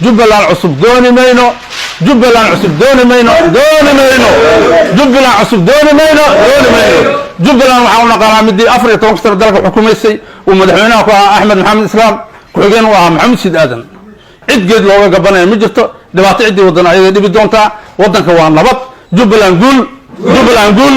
jubbaland cusub dooni mayno jubbaland cusub dooni mayno jubbaland cusub dooni mayno jubbaland waxaa u naqaanaa midii 14 sano dalka xukumaysay uu madaxweynaha ku ahaa axmed maxamed islaam ku-xigeen u ahaa maxamed siid aadan cid geed looga gabanaya ma jirto dhibaato ciddii waddan ayay dhibi doontaa waddanka waa nabad jubbaland guul jubbaland guul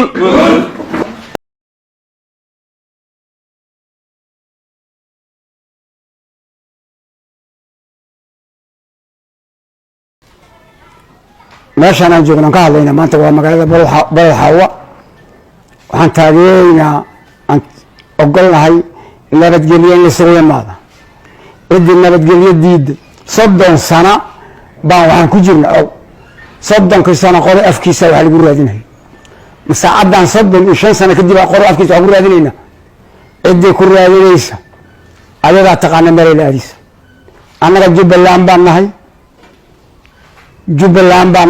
meeshaan aan joogno ka hadlayna maanta waa magaalada balad xaawa waxaan taageeraynaa aan ogolnahay nabadgelyo in isugu yimaada ciddii nabadgelyo diida 30 sano baan waxaan ku jirna 30 sano qori afkiisa waxa lagu raadinay masaacadan 35 sano kadib qori afkiisa waxa lagu raadinayna ciddii ku raadinaysa ayaga taqaana meel aadis annaga jubbaland baan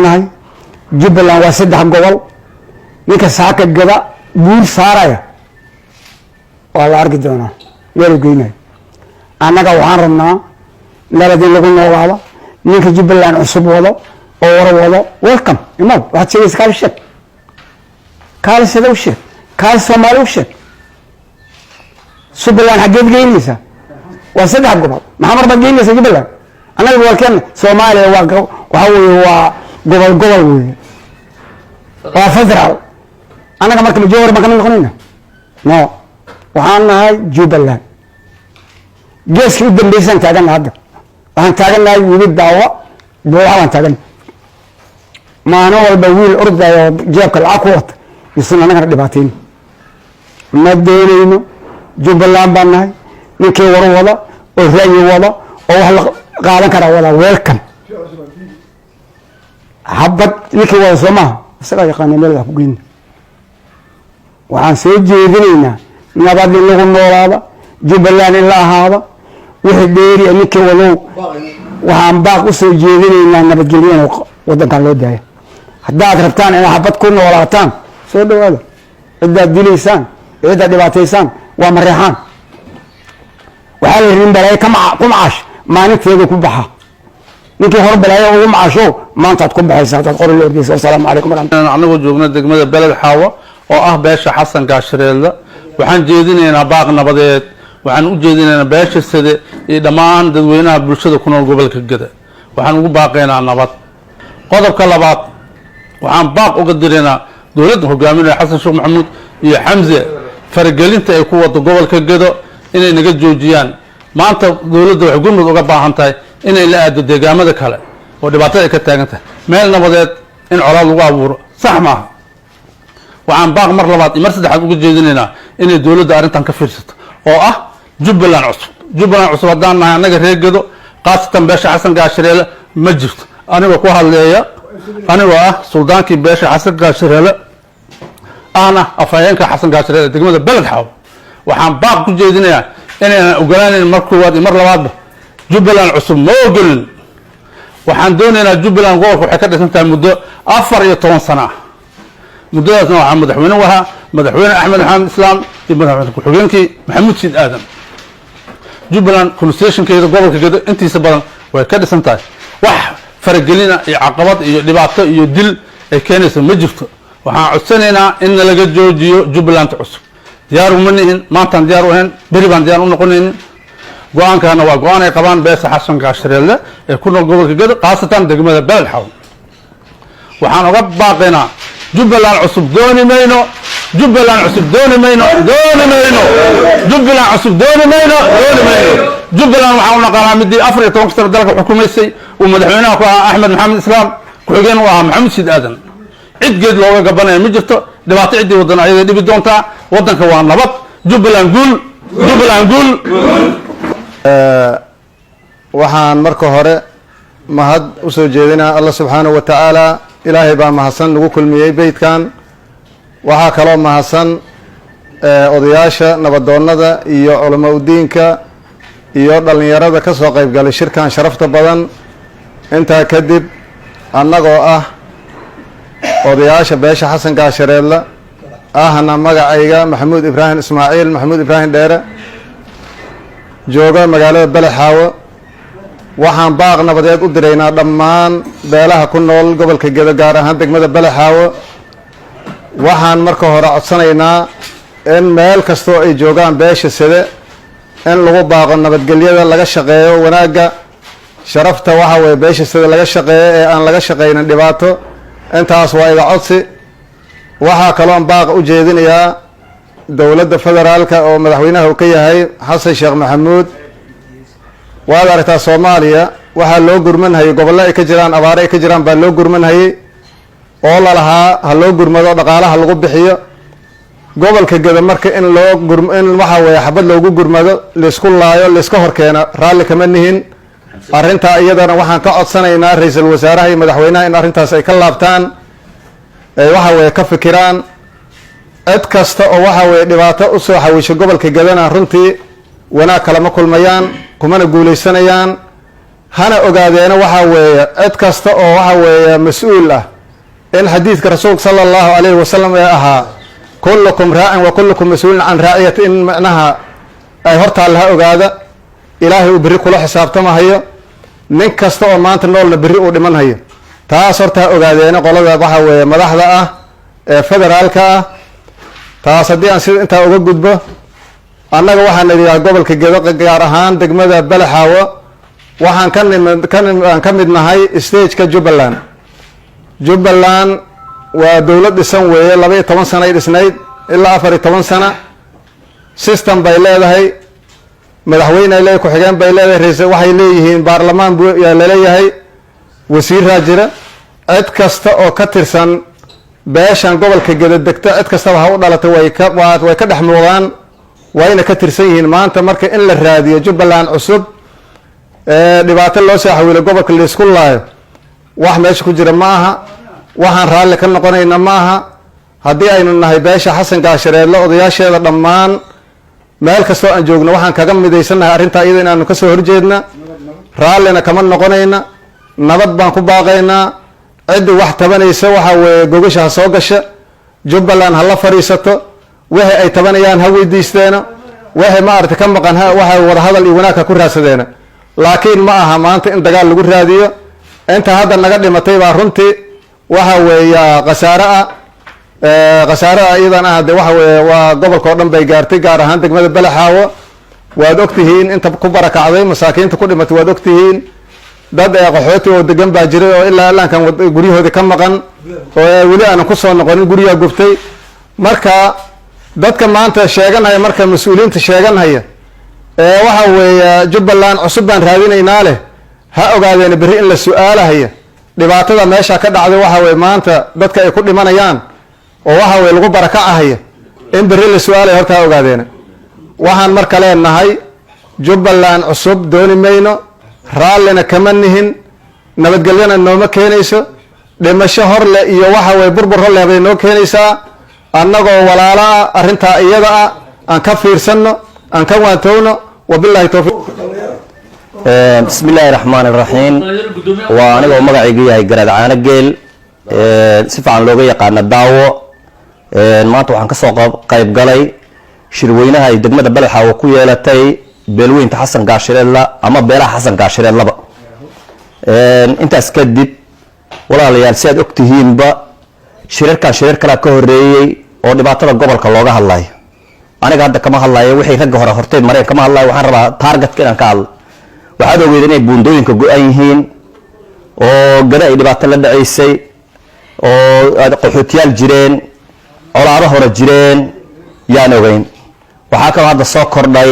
nahay jubbaland waa 3 gobol ninka saaka gada buur saaraya waa la arki doonaa meel geynay annaga waxaan rabnaa nabad in lagu noolaado ninka jubbaland cusub wado oo war wado welcome imaad waxaad sheegaysa kaali sida u sheeg kaali soomaali u sheeg jubbaland xageed geynaysa waa 3 gobol maxaa marba geynaysa jubbaland annaga walkeen Soomaaliya waxa weeye waa gobol weeye waa federal annaga marka majoor ma kana noqonayna no waxaan nahay jubbaland geeska u dambaysan taagan hadda waxaan taaganahay wiil daawa buuxaan taagan maana walba wiil ordayo jeebka lacag ku wata isna annaga dhibaateen ma doonayno jubbaland baan nahay ninkii war wada oo raayi wada oo wax qaadan kara wada welcome habad ninkii wada Soomaa isaga yaqaan meel wax ku geyn waxaan soo jeedinaynaa nabad in lagu noolaado jubbaland in la ahaado wixii dheeri ninkii wado waxaan baaq u soo jeedinaynaa nabadgelyo waddanka loo daayo haddaad rabtaan in habad ku noolaataan soo dhawaada cidda dilaysaan cidda dhibaataysaan waa mareexaan waxaa la yidhi balay ku macaash maalinteeda ku baxa ninkii hor balaayo ugu macaasho maanta aad ku baxaysaa hadaad qori la ordaysa assalaamu calaykum anagoo joogna degmada beled xaawo oo ah beesha xasan gaashareelda waxaan jeedinaynaa baaq nabadeed waxaan u jeedinaynaa beesha sade iyo dhammaan dadweynaha bulshada ku nool gobolka Gada waxaan ugu baaqaynaa nabad qodobka labaad waxaan baaq uga diraynaa dowladda hogaaminaya xasan sheekh maxamuud iyo xamse faragelinta ay ku wado gobolka Gada inay naga joojiyaan maanta dowladda waxay gurmud uga baahan tahay inay la aado deegaamada kale oo dhibaatada ay ka taagan tahay meel nabadeed in colaad lagu abuuro sax maaha waxaan baaq mar labaad iyo mar saddexaad uga jeedinaynaa inay dowladda arrintan ka fiirsato oo ah jubbaland cusub haddaan nahay annaga reer Gado qaasatan beesha xasan gaashareele ma jirto anigoo ku hadleeya anigoo ah suldaankii beesha xasan gaashareele ahna afhayeenka xasan gaashareele degmada beled xaawo waxaan baaq ku jeedinayaa inaynan ogolaanayn mar koowaad iyo mar labaadba jubbaland cusub ma ogolin waxaan doonaynaa jubbaland gobolka waxay ka dhisan tahay muddo 14 sano ah muddadaasna waxaa madaxweyne u ahaa madaxweyne axmed maxamed islaam iyo madaxweyne ku-xigeenkii maxamuud siid aadan jubbaland constitutionkeeda gobolka Gado intiisa badan way ka dhisan tahay wax faragelina iyo caqabad iyo dhibaato iyo dil ay keenayso ma jirto waxaan codsanaynaa in laga joojiyo jubbaland cusub diyaar uma nihin maantaan diyaar u ahayn beri baan diyaar u noqonaynin go-aankana waa go-aan ay qabaan beesha xasan gaashareelle ee ku nool gobolka Gado qaasatan degmada beled xaawo waxaan uga baaqaynaa jubbaland cusub dooni mayno jubbaland cusub dooni mayno jubbaland cusub dooni mayno jubbaland waxaa u naqaanaa midii 14 sano dalka xukumaysay uu madaxweynaha ku ahaa axmed maxamed islaam ku-xigeen u ahaa maxamed siid aadan cid geed looga gabanaya ma jirto dhibaato ciddii waddan ayay dhibi doontaa waddanka waa nabad jubbaland guul waxaan marka hore mahad u soo jeedinaa Allah subxaanahu wa ta'ala ilaahay baa mahadsan lagu kulmiyey beydkan waxaa kaloo mahadsan odayaasha nabadoonnada iyo culamo diinka iyo dhalinyarada ka soo qayb galay shirkan sharafta badan intaa kadib annagoo ah odayaasha beesha xasan gaashareelle ahna magacayga maxamuud ibraahim ismaaciil maxamuud ibraahim dheere jooga magaalada beled xaawo waxaan baaq nabadeed u diraynaa dhammaan beelaha ku nool gobolka Gedo gaar ahaan degmada Balaxaawo waxaan marka hore codsanaynaa in meel kastoo ay joogaan beesha sida in lagu baaqo nabadgelyada laga shaqeeyo wanaagga sharafta waxa way beesha sida laga shaqeeyo ee aan laga shaqeynin dhibaato intaas waa iga codsi waxa kale oo baaq u jeedinayaa dawladda federaalka oo madaxweynaha uu ka yahay Xasan Sheekh Maxamuud waad aragtaa Soomaaliya waxa loo gurmanayay gobollo ay ka jiraan abaar ay ka jiraan baa loo gurmanayay oo la lahaa ha loo gurmado dhaqaalaha lagu bixiyo gobolka Gedo marka in waxa way xabad loogu gurmado la isku laayo la iska horkeena raali kama nihin arrinta iyadana waxaan ka codsanaynaa ra'iisul wasaaraha iyo madaxweynaha in arrintaas ay ka laabtaan ay waxa way ka fikiraan cid kasta oo waxa way dhibaato u soo xawisho gobolka Gedana runtii wanaag kala ma kulmayaan kumana guuleysanayaan hana ogaadeena waxa way cid kasta oo waxa way mas'uul ah in xadiiska rasuulka sallallahu alayhi wasallam ee ahaa kullukum raa'in wa kullukum mas'uulun an ra'iyati in macnaha ay horta la ogaada ilaahay uu biri kula xisaabtamahayo nin kasta oo maanta noolna biri uu dhimanhayo taas horta ogaadeena qolada waxa way madaxda ah ee federaalka ah taas haddii aan sida inta uga gudbo annaga waxaan leeyahay gobolka Gedo gaar ahaan degmada Balaxaawo waxaan ka mid nahay stage-ka Jubbaland waa dawlad dhisan weeye 12 sano ay dhisnayd ilaa 14 sano system bay leedahay madaxweyne ay ku xigeen bay leedahay ra'iisul waxay leeyihiin baarlamaan buu leeyahay wasiir raajira cid kasta oo ka tirsan beeshan gobolka Gedo degta cid kasta waxa u dhalatay way ka dhaxmoodaan wayna ka tirsan yihiin maanta marka in la raadiyo Jubbaland cusub dhibaato loo soo xawilo gobolka la isku laayo wax meesha ku jira ma aha waxaan raalli ka noqonayna ma aha haddii aynu nahay beesha Xasan Gaashareedle odayaasheeda dhammaan meel kastoo aan joogno waxaan kaga midaysanahay arrinta iyada inaanu ka soo horjeedna raallina kama noqonayna nabad baan ku baaqaynaa cid wax tabanaysa waxa way gogasha soo gasha Jubbaland hala fariisato waxa ay tabanayaan ha weydiisteena waxa ma aragtay ka maqan waxa wada hadal iyo wanaag ku raadsadeena laakiin ma aha maanta in dagaal lagu raadiyo inta hadda naga dhimatay baa runtii waxa weeya qasaara iyadan ah waxa weey waa gobolka oo dhan bay gaartay gaar ahaan degmada Balaxaawo waad ogtihiin inta ku barakacday masaakiinta ku dhimatay waad ogtihiin dad ay qaxooti oo degan baa jiray oo ilaa laankan guriyahooda ka maqan oo wali aan ku soo noqonin guriga gubtay marka dadka maanta sheeganaya marka mas'uuliyiinta sheeganaya waxa weeye Jubbaland cusub baan raadinaynaa leh ha ogaadeen bari in la su'aalahayo dhibaatada meesha ka dhacday waxa weeye maanta dadka ay ku dhimanayaan oo waxa weeye lagu barakacayo in bari la su'aalayo horta ogaadeen waxaan mar kale nahay Jubbaland cusub dooni mayno raallina kama nihin nabadgelyana nooma keenayso dhimasho hor leh iyo waxa weeye burbur hor leh bay noo keenaysaa annagoo walaala arrinta iyada aan ka fiirsano aan ka waantowno wabillahi tawfiiq bismillaahi raxmaani raxiim waa anigoo magacaygu yahay Garaad Caano Geel si fiican looga yaqaan daawo maanta waxaan ka soo qayb galay shirweynaha ay degmada Balaxaawo ku yeelatay beelweynta Xasan Gaashareedle ama beelaha Xasan Gaashareedlaba intaas kadib walaalayaal si aad ogtihiinba shirarkan shirar kala ka horeeyay oo dhibaatada gobolka looga hadlayo aniga hadda kama hadlayo wixii rag hore hortay mareen kama hadlayo waxaan rabaa targetka inaan ka hadlo waxaad ogeyd inay buundooyinka go'an yihiin oo gada ay dhibaato la dhacaysay oo qaxootiyaal jireen colaado hore jireen yaan ogeyn waxaa kaloo hadda soo kordhay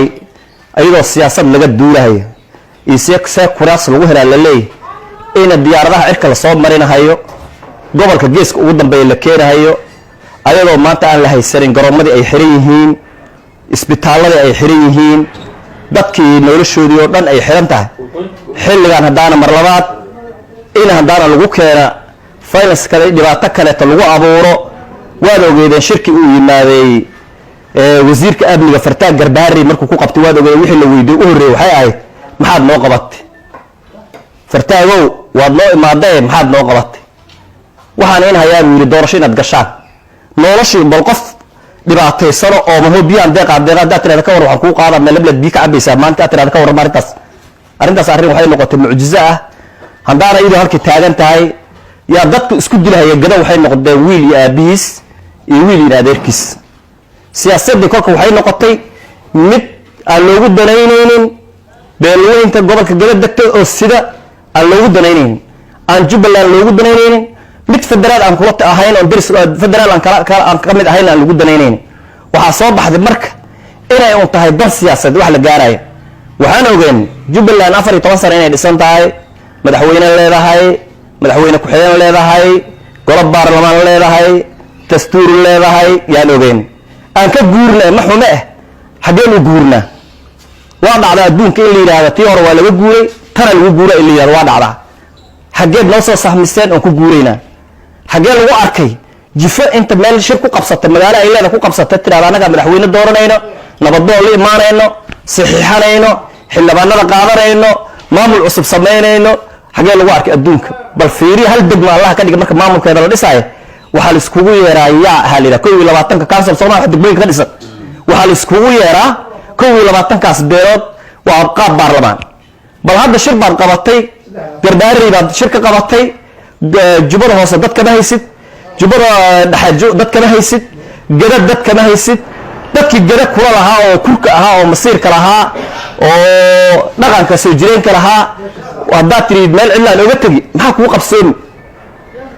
ayadoo siyaasad laga duulayo isee kuraas lagu helaa la leeyahay in diyaaradaha cirka la soo marinahayo gobolka geeska ugu dambeeya la keenahayo ayadoo maanta aan la haysanin garoomadii ay xiran yihiin isbitaaladii ay xiran yihiin dadkii noloshoodii oo dhan ay xiran tahay xilligan haddaana mar labaad in haddaana lagu keena finance kale dhibaato kaleeto lagu abuuro waad ogeedeen shirki uu yimaaday wasiirka amniga Fartaan Garbaari markuu ku qabtay waad ogeedeen wixii la weydiiyay u horeeyay waxay ahayd maxaad noo qabatay Fartaagow waad noo imaadeen maxaad noo qabatay waxaan in hayaan wiil doorasho inaad gashaan noloshii bal qof dhibaataysano oo mahoo biyaan deeqa tiraada ka war waxaan ku qaadaa meel labad biyo ka cabaysaa maanta tiraada ka war maarintaas arrintaas arrin waxay noqotay mucjizo ah haddaana iyadoo halkii taagan tahay yaa dadku isku dilahaya gada waxay noqdeen wiil iyo aabihiis iyo wiil iyo adeerkiis siyaasaddii kolka waxay noqotay mid aan loogu danaynaynin beelweynta gobolka gada degtay oo sida aan loogu danaynaynin aan jubbaland loogu danaynaynin mid federaal aan kula ahayn oo deris federaal aan ka mid ahayn aan lagu danaynaynin waxaa soo baxday marka inay un tahay dan siyaasadeed wax la gaarayo waxaan ogeen jubbaland 14 sano inay dhisan tahay madaxweyne leedahay madaxweyne ku-xigeen leedahay golo baarlamaan leedahay dastuur leedahay yaan ogeen aan ka guurnay ma xume ah xaggeen u guurnaa waa dhacdaa adduunka in la yidhaahdo tii hore waa laga guuray tana lagu guura in la yidhahdo waa dhacdaa xaggeed noo soo sahmiseen oon ku guuraynaa xaggee lagu arkay jifo inta meel shir ku qabsatay magaalo ay leeda ku qabsatay tidhahda annagaa madaxweyne dooranayno nabadoon la imaanayno saxiixanayno xildhibaanada qaadanayno maamul cusub samaynayno xaggee lagu arkay adduunka bal fiiri hal degmo allah ka dhiga marka maamulkeeda la dhisaayo waxaa la iskugu yeeraa yaa ahaa la yidhaha 21 council Soomaaliya degmooyinka ka dhisan waxaa la iskugu yeeraa 21kaas beelood waa qaab baarlamaan bal hadda shir baad qabatay gardaari baad shir ka qabatay jubada hoose dad kama haysid jubada dhexe dad kama haysid gada dad kama haysid dadkii gada kula lahaa oo kurka ahaa oo masiirka lahaa oo dhaqanka soo jireenka lahaa haddaad tiri meel cidlaan oga tegi maxaa kugu qabsoomi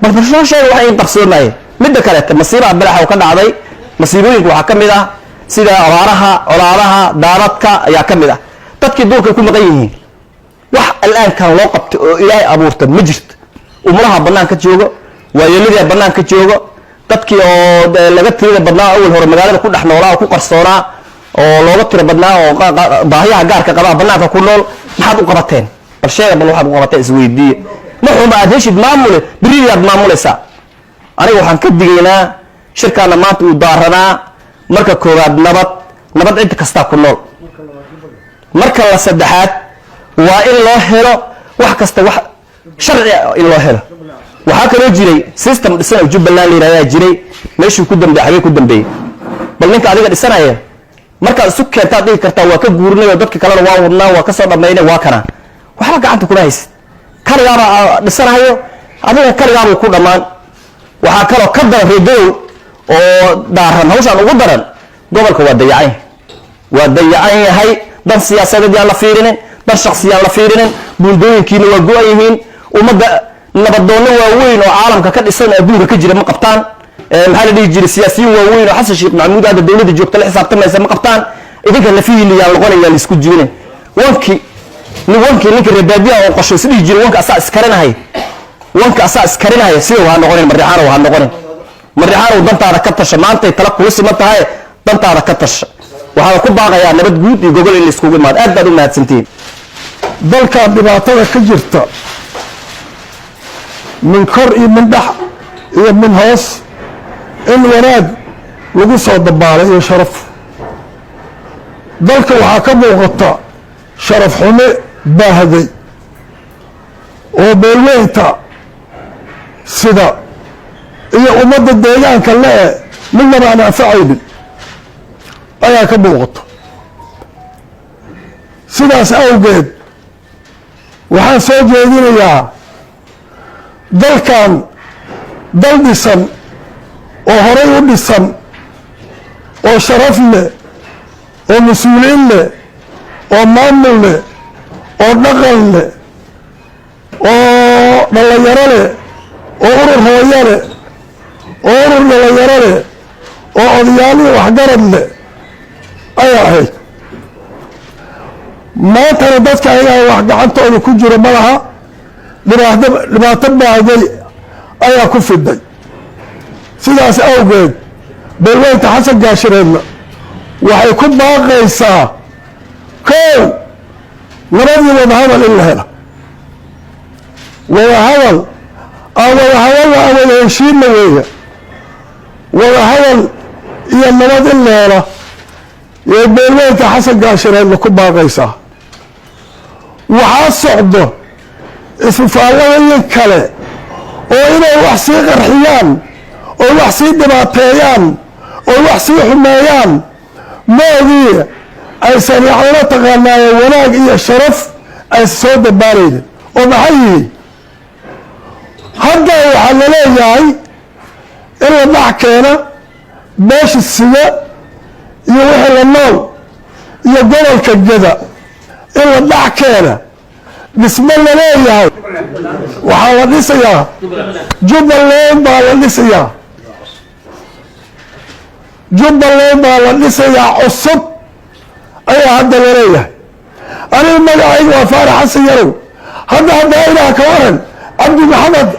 bal soo sheeg waxa in qabsoomay midda kale masiibaha balaxa ka dhacday masiibooyinka waxaa ka mid ah sida abaaraha colaadaha daadadka ayaa ka mid ah dadkii duurka ku maqan yihiin wax al'aankan loo qabtay oo ilaahay abuurtay ma jirto umraha banaanka joogo waayeelada banaanka joogo dadkii oo laga tirada badnaa awal hore magaalada ku dhex noolaa oo ku qarsoonaa oo looga tiro badnaa oo baahiyaha gaarka qaba banaanka ku nool maxaad u qabateen bal sheega bal waxaad u qabateen isweydiiye ma xuma aad heshid maamule biriyaad maamulaysaa aniga waxaan ka digaynaa shirkaana maanta uu daaranaa marka koowaad nabad cid kasta ku nool marka la saddexaad waa in loo helo wax kasta wax sharci in loo helo waxaa kaloo jiray system dhisan oo jubbaland la yiraahdaa jiray meeshuu ku dambeeyay xagee ku dambeeyay bal ninka adiga dhisanaya markaad isu keentaad dhigi kartaa waa ka guurnay oo dadka kalena waa wadnaa waa ka soo dhammaynay waa kana waxba gacanta kuma haysid kaligaaba dhisanayo adiga kaligaaba ku dhammaan waxaa kaloo ka daran reedow oo daaran hawshan ugu daran gobolka waa dayacan yahay dan siyaasadeed yaan la fiirinin dan shakhsiyaan la fiirinin buundooyinkiina waa go-an yihiin ummadda nabadoonno waaweyn oo caalamka ka dhisan adduunka ka jira ma qabtaan maxaa la dhihi jiray siyaasiyiin waaweyn oo xasan sheekh maxamuud hadda dowladda joogta la xisaabtamaysa ma qabtaan idinka lafihiina yaan noqonaya la isku jibinin wankii ninka reebaadiyaha oo qasho is dhihi jiray wanka asaa iskarinahay sida waa noqonin marixaana waa noqonin marixaana dantaada ka tasha maantay tala kula siman tahay dantaada ka tasha waxaa ku baaqayaa nabad guud iyo gogol in la iskugu imaado aad baad u mahadsantihiin dalkan dhibaatada ka jirta min kor iyo min dhex iyo min hoos in wanaag lagu soo dabaalay iyo sharaf dalka waxaa ka muuqata sharaf xume baahday oo beelweynta sida iyo ummadda deegaanka le-e midnaba aan anfacaynin ayaa ka muuqato sidaas awgeed waxaan soo jeedinayaa dalkan dal dhisan oo horay u dhisan oo sharaf leh oo mas-uuliin leh oo maamul leh oo dhaqan leh oo dhalinyaro leh oo urur hooyo leh oo urur dhalinyaro leh oo odayaalihii waxgarad leh ayaa ahayd maantana dadka ayagaa wax gacantooda ku jiro ma laha dhibaato baahday ayaa ku fiday sidaas awgeed beelweynta xasan gaashireedna waxay ku baaqaysaa kow nabadii wadahadal in la helo wadahadal wadahadalna aan wada heshiinna weeya wadahadal iyo nabad in la helo yay beelweynta xasan gaashireedna ku baaqaysaa waxaa socdo isfaalladii kale oo inay wax sii qarxiyaan oo wax sii dhibaateeyaan oo wax sii xumeeyaan moodii aysan yacnala taqaanaaye wanaag iyo sharaf ay soo dabaaraynin oo maxay yihiin hadda waxaa la leeyahay in la dhax keena beesha sida iyo wixii la nool iyo gobolka gada in la dhax keena dhismo la leeyahay waxaa la dhisayaa jubbaland baa la dhisayaa jubbaland baa la dhisayaa cusub ayaa hadda la leeyahay aniga magacayga waa faarax xasan yarow hadda ilaah ka waran cabdi maxamed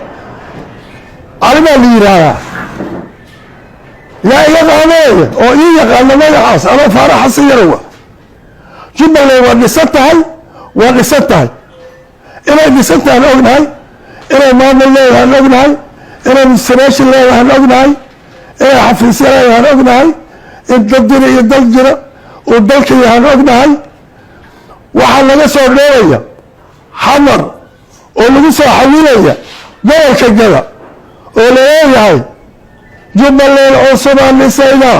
cali baa la yidhaahdaa yaa iga qaadanaya oo ii yaqaana magacaas ama faarax xasan yarowa jubbaland waa dhisan tahay inay dhisan tahaan ognahay inay maamul leedahaan ognahay inay administration leedahaan ognahay inay xafiisya leedahaan ognahay in dad jira iyo dal jira uu dalka yahaan ognahay waxaa laga soo dheeraya xamar oo lagu soo xawilaya gobolka gada oo laleeyahay jubbaland cusubaan dhisaynaa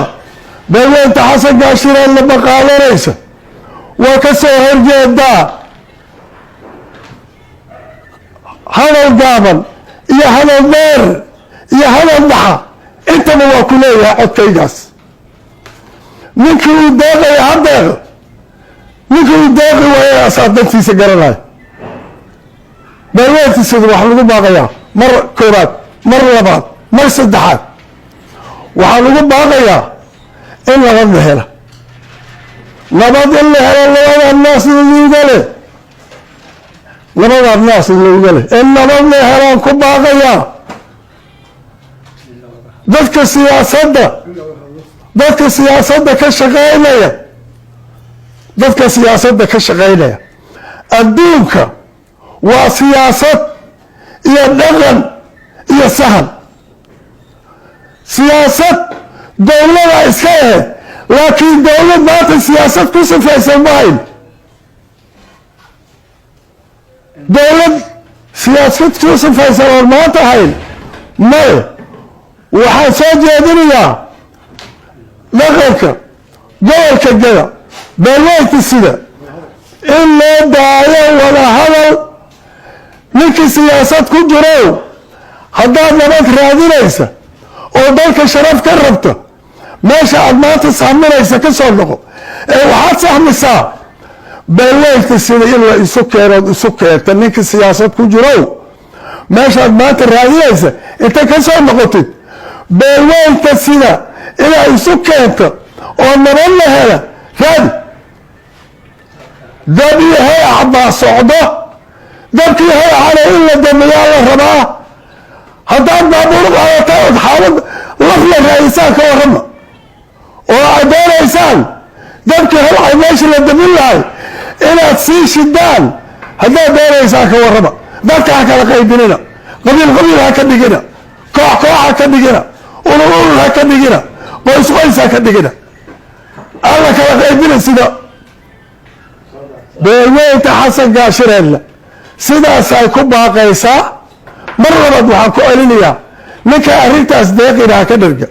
beelweynta xasan gaashireen la baqaadanaysa waa ka soo horjeedaa hadal gaaban iyo hadal dheer iyo hadal dhaxa intaba waa ku leeyahay codkaygaas ninkii uu deeqaya ha deeqo ninkii uu deeqi waayo asaa dantiisa garanayo beelweyntiisada wax lagu baaqayaa mar koobaad mar labaad mar saddexaad waxaa lagu baaqayaa in nabad la helo nabad in la helo labada naas looga leh labada naas looga leh in nabad la helaan ku baaqayaa dadka siyaasadda ka shaqeynaya adduunka waa siyaasad iyo dhaqan iyo sahan siyaasad dowlada iska ahayd laakiin dowlad maanta siyaasad ku sifaysan mahayn dowlad siyaasad ku sifaysan oon maanta hayn maye waxaan soo jeedinayaa dhaqanka gobolka gada beelweynta sida in loo daayo wada hadal ninkii siyaasad ku jirow haddaad nabad raadinaysa oo dalka sharaf ka rabta meesha aad maanta sahminaysa ka soo noqo ee waxaad sahmisaa beelweynta sida in la isu keenood isu keenta ninkii siyaasad ku jirow meeshaad maanta raadinaysa inta ka soo noqotid beelweynta sida inaa isu keento oo nabad la hela raadi dab iyo hayaca baa socdo dabkii hayacana in la damiyaa la rabaa haddaad baabuur qaadata ood xaalad laf la raadisaan ka warrama oo aad doonaysaan dabkii hayacay meesha la damin lahay inaad sii shidaan haddaad doonaysaan ka warrama dadka ha kala qaybinina qabiil ha ka dhigina koox ha ka dhigina urur ha ka dhigina qoys ha ka dhigina alla kala qaybina sida beelweynta xasan gaashireedle sidaasay ku baaqaysaa mar labaad waxaan ku celinayaa ninka arrintaas deeqina ha ka dherga